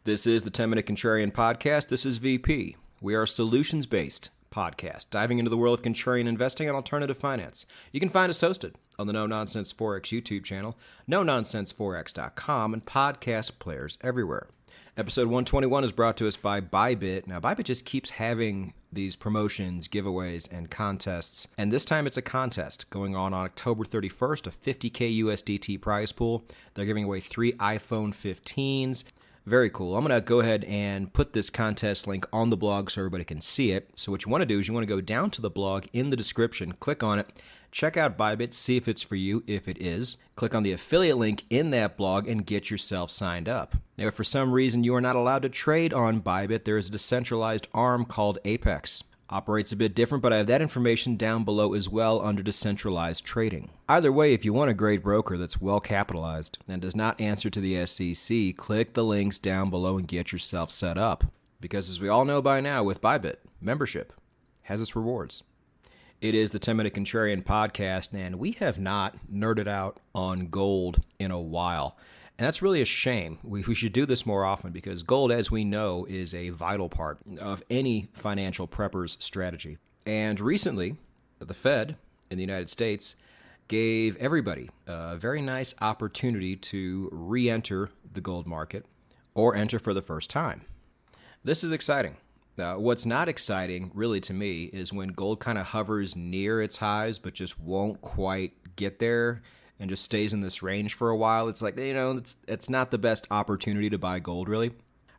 This is the 10-Minute Contrarian Podcast. This is VP. We are a solutions-based podcast, diving into the world of contrarian investing and alternative finance. You can find us hosted on the No Nonsense Forex YouTube channel, NoNonsenseForex.com, and podcast players everywhere. Episode 121 is brought to us by Bybit. Now, Bybit just keeps having these promotions, giveaways, and contests. And this time it's a contest going on October 31st, a $50K USDT prize pool. They're giving away 3 iPhone 15s. Very cool. I'm going to go ahead and put this contest link on the blog so everybody can see it. So what you want to do is you want to go down to the blog in the description, click on it, check out Bybit, see if it's for you. If it is, click on the affiliate link in that blog and get yourself signed up. Now, if for some reason you are not allowed to trade on Bybit, there is a decentralized arm called Apex. Operates a bit different, but I have that information down below as well under decentralized trading. Either way, if you want a great broker that's well capitalized and does not answer to the SEC, click the links down below and get yourself set up. Because as we all know by now with Bybit, membership has its rewards. It is the 10-Minute Contrarian Podcast, and we have not nerded out on gold in a while. And that's really a shame. We should do this more often because gold, as we know, is a vital part of any financial prepper's strategy. And recently, the Fed in the United States gave everybody a very nice opportunity to re-enter the gold market or enter for the first time. This is exciting. What's not exciting, really, to me, is when gold kind of hovers near its highs but just won't quite get there and just stays in this range for a while. It's like, it's not the best opportunity to buy gold, really.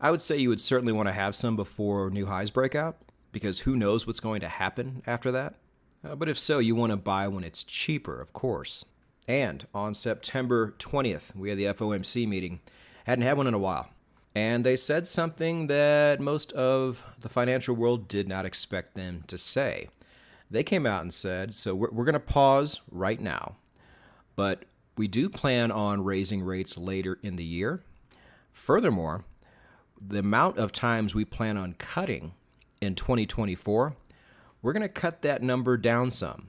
I would say you would certainly want to have some before new highs break out, because who knows what's going to happen after that. But if so, you want to buy when it's cheaper, of course. And on September 20th, we had the FOMC meeting. Hadn't had one in a while. And they said something that most of the financial world did not expect them to say. They came out and said, so we're going to pause right now, but we do plan on raising rates later in the year. Furthermore, the amount of times we plan on cutting in 2024, we're going to cut that number down some.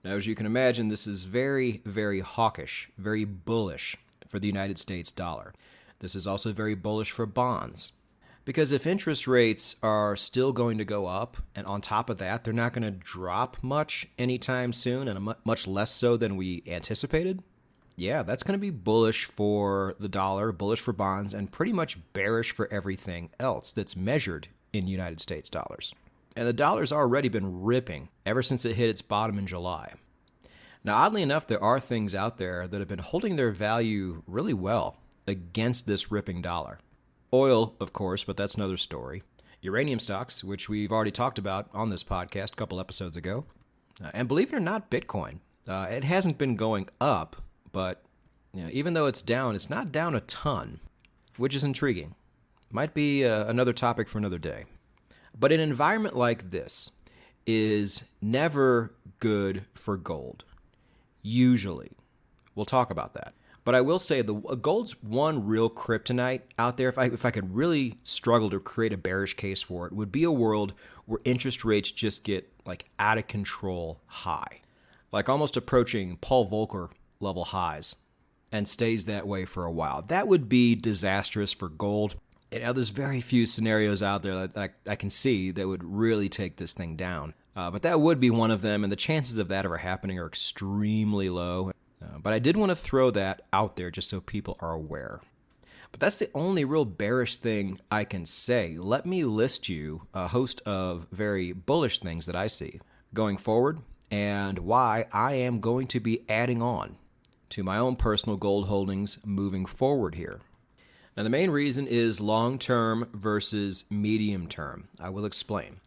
Now, as you can imagine, this is very, very hawkish, very bullish for the United States dollar. This is also very bullish for bonds. Because if interest rates are still going to go up, and on top of that, they're not going to drop much anytime soon, and much less so than we anticipated, yeah, that's going to be bullish for the dollar, bullish for bonds, and pretty much bearish for everything else that's measured in United States dollars. And the dollar's already been ripping ever since it hit its bottom in July. Now, oddly enough, there are things out there that have been holding their value really well against this ripping dollar. Oil, of course, but that's another story. Uranium stocks, which we've already talked about on this podcast a couple episodes ago. And believe it or not, Bitcoin. It hasn't been going up, but even though it's down, it's not down a ton, which is intriguing. Might be another topic for another day. But an environment like this is never good for gold. Usually. We'll talk about that. But I will say the gold's one real kryptonite out there. If I could really struggle to create a bearish case for it, would be a world where interest rates just get like out of control high, like almost approaching Paul Volcker level highs, and stays that way for a while. That would be disastrous for gold. And there's very few scenarios out there that I can see that would really take this thing down. But that would be one of them, and the chances of that ever happening are extremely low. But I did want to throw that out there just so people are aware. But that's the only real bearish thing I can say. Let me list you a host of very bullish things that I see going forward and why I am going to be adding on to my own personal gold holdings moving forward here. Now, the main reason is long-term versus medium-term. I will explain.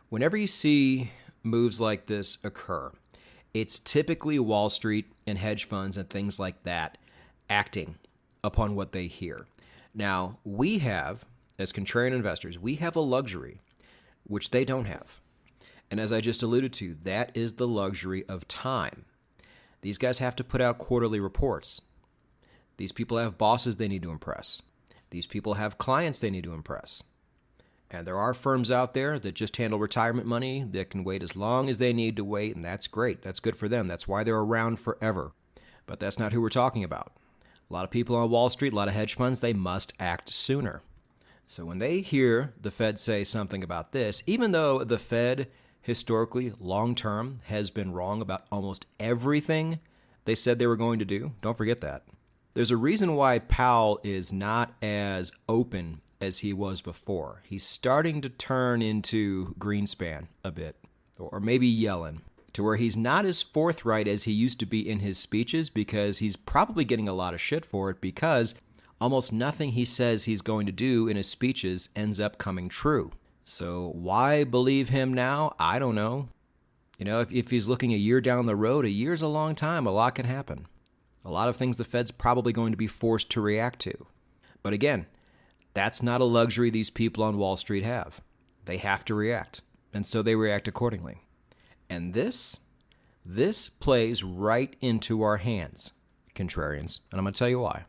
Whenever you see moves like this occur, it's typically Wall Street and hedge funds and things like that acting upon what they hear. Now, we have, as contrarian investors, we have a luxury, which they don't have. And as I just alluded to, that is the luxury of time. These guys have to put out quarterly reports. These people have bosses they need to impress. These people have clients they need to impress. And there are firms out there that just handle retirement money that can wait as long as they need to wait, and that's great. That's good for them. That's why they're around forever. But that's not who we're talking about. A lot of people on Wall Street, a lot of hedge funds, they must act sooner. So when they hear the Fed say something about this, even though the Fed historically, long term, has been wrong about almost everything they said they were going to do, don't forget that. There's a reason why Powell is not as open as he was before. He's starting to turn into Greenspan a bit, or maybe Yellen, to where he's not as forthright as he used to be in his speeches, because he's probably getting a lot of shit for it, because almost nothing he says he's going to do in his speeches ends up coming true. So why believe him now? I don't know. You know, if he's looking a year down the road, a year's a long time. A lot can happen. A lot of things the Fed's probably going to be forced to react to. But again, that's not a luxury these people on Wall Street have. They have to react, and so they react accordingly. And this plays right into our hands, contrarians, and I'm going to tell you why.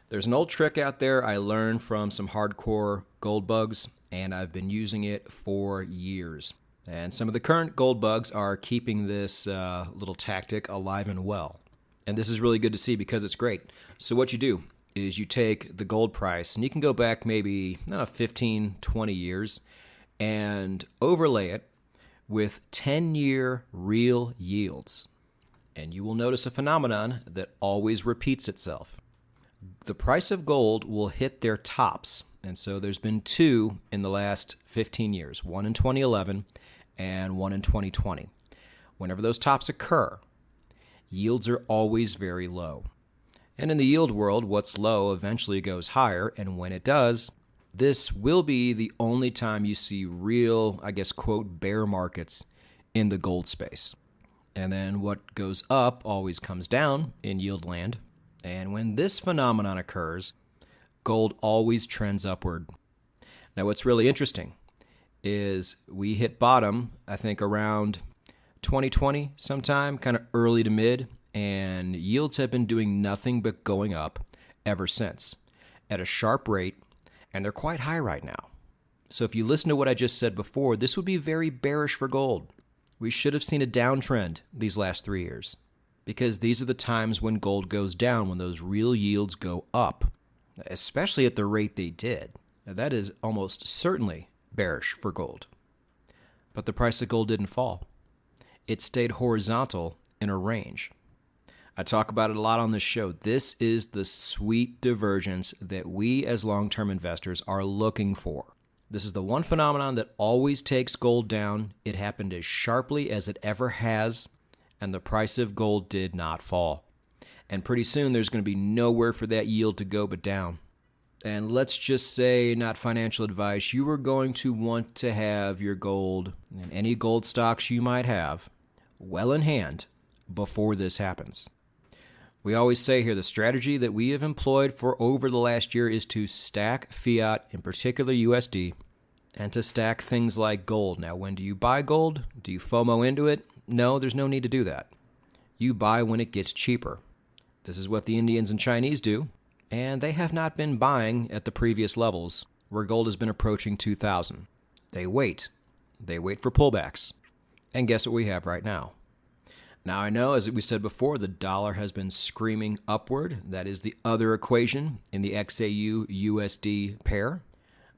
There's an old trick out there I learned from some hardcore gold bugs, and I've been using it for years. And some of the current gold bugs are keeping this little tactic alive and well. And this is really good to see because it's great. So what you do is you take the gold price, and you can go back maybe 15, 20 years, and overlay it with 10-year real yields. And you will notice a phenomenon that always repeats itself. The price of gold will hit their tops. And so there's been two in the last 15 years, one in 2011 and one in 2020. Whenever those tops occur, yields are always very low. And in the yield world, what's low eventually goes higher, and when it does, this will be the only time you see real, I guess, quote, bear markets in the gold space. And then what goes up always comes down in yield land. And when this phenomenon occurs, gold always trends upward. Now, what's really interesting is we hit bottom, I think, around 2020 sometime, kind of early to mid, and yields have been doing nothing but going up ever since at a sharp rate, and they're quite high right now. So if you listen to what I just said before, this would be very bearish for gold. We should have seen a downtrend these last 3 years, because these are the times when gold goes down, when those real yields go up, especially at the rate they did. Now, that is almost certainly bearish for gold. But the price of gold didn't fall. It stayed horizontal in a range. I talk about it a lot on this show. This is the sweet divergence that we as long-term investors are looking for. This is the one phenomenon that always takes gold down. It happened as sharply as it ever has, and the price of gold did not fall. And pretty soon there's going to be nowhere for that yield to go but down. And let's just say, not financial advice, you are going to want to have your gold and any gold stocks you might have well in hand before this happens. We always say here the strategy that we have employed for over the last year is to stack fiat, in particular USD, and to stack things like gold. Now, when do you buy gold? Do you FOMO into it? No, there's no need to do that. You buy when it gets cheaper. This is what the Indians and Chinese do, and they have not been buying at the previous levels where gold has been approaching 2,000. They wait. They wait for pullbacks. And guess what we have right now? Now, I know, as we said before, the dollar has been screaming upward. That is the other equation in the XAU-USD pair.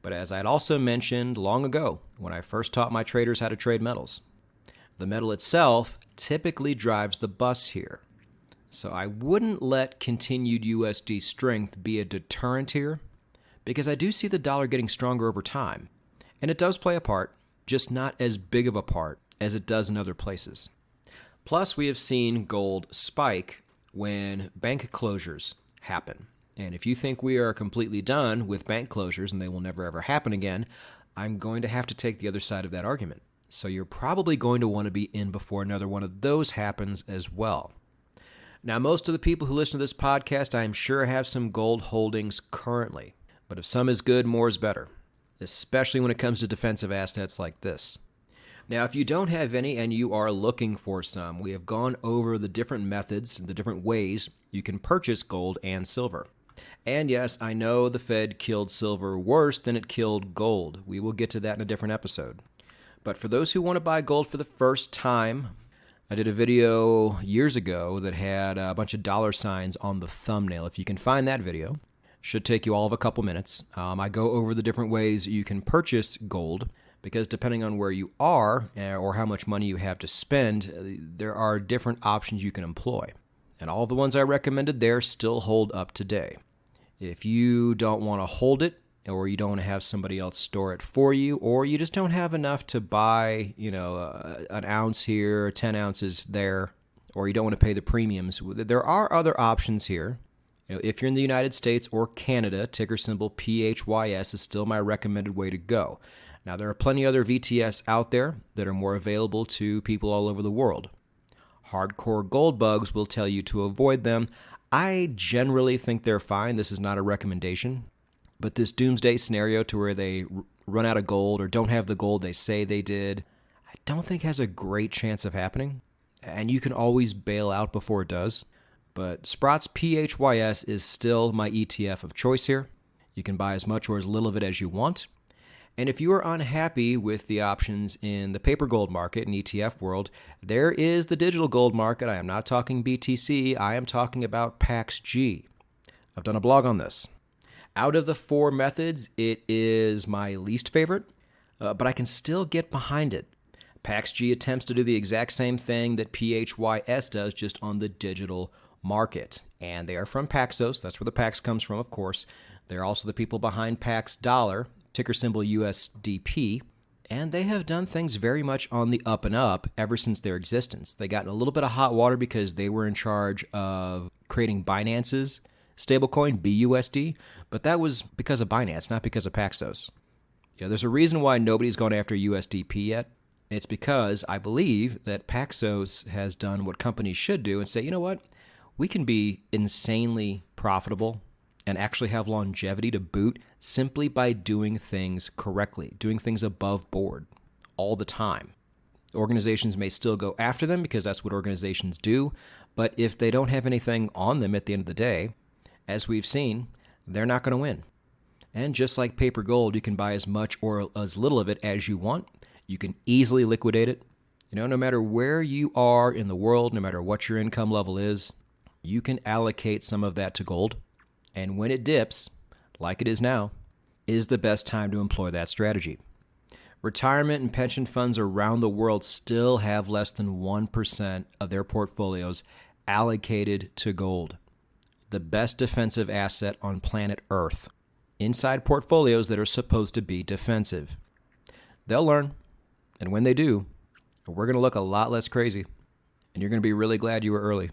But as I'd also mentioned long ago when I first taught my traders how to trade metals, the metal itself typically drives the bus here. So I wouldn't let continued USD strength be a deterrent here, because I do see the dollar getting stronger over time. And it does play a part, just not as big of a part as it does in other places. Plus, we have seen gold spike when bank closures happen. And if you think we are completely done with bank closures and they will never ever happen again, I'm going to have to take the other side of that argument. So you're probably going to want to be in before another one of those happens as well. Now, most of the people who listen to this podcast, I am sure, have some gold holdings currently. But if some is good, more is better, especially when it comes to defensive assets like this. Now, if you don't have any and you are looking for some, we have gone over the different methods, the different ways you can purchase gold and silver. And yes, I know the Fed killed silver worse than it killed gold. We will get to that in a different episode. But for those who want to buy gold for the first time, I did a video years ago that had a bunch of dollar signs on the thumbnail. If you can find that video, Should take you all of a couple minutes. I go over the different ways you can purchase gold because depending on where you are or how much money you have to spend, there are different options you can employ. And all the ones I recommended there still hold up today. If you don't want to hold it, or you don't want to have somebody else store it for you, or you just don't have enough to buy, an ounce here, 10 ounces there, or you don't want to pay the premiums, there are other options here. If you're in the United States or Canada, ticker symbol PHYS is still my recommended way to go. Now, there are plenty other VTFs out there that are more available to people all over the world. Hardcore gold bugs will tell you to avoid them. I generally think they're fine. This is not a recommendation. But this doomsday scenario to where they run out of gold or don't have the gold they say they did, I don't think has a great chance of happening. And you can always bail out before it does. But Sprott's PHYS is still my ETF of choice here. You can buy as much or as little of it as you want. And if you are unhappy with the options in the paper gold market and ETF world, there is the digital gold market. I am not talking BTC. I am talking about PAXG. I've done a blog on this. Out of the 4 methods, it is my least favorite, but I can still get behind it. PAXG attempts to do the exact same thing that PHYS does, just on the digital market. And they are from Paxos. That's where the Pax comes from, of course. They're also the people behind Pax Dollar, ticker symbol USDP. And they have done things very much on the up and up ever since their existence. They got in a little bit of hot water because they were in charge of creating Binance's stablecoin, BUSD, but that was because of Binance, not because of Paxos. There's a reason why nobody's gone after USDP yet. It's because I believe that Paxos has done what companies should do and say, you know what, we can be insanely profitable and actually have longevity to boot simply by doing things correctly, doing things above board all the time. Organizations may still go after them because that's what organizations do, but if they don't have anything on them at the end of the day, as we've seen, they're not going to win. And just like paper gold, you can buy as much or as little of it as you want. You can easily liquidate it. No matter where you are in the world, no matter what your income level is, you can allocate some of that to gold. And when it dips, like it is now, is the best time to employ that strategy. Retirement and pension funds around the world still have less than 1% of their portfolios allocated to gold, the best defensive asset on planet Earth, inside portfolios that are supposed to be defensive. They'll learn, and when they do, we're going to look a lot less crazy, and you're going to be really glad you were early.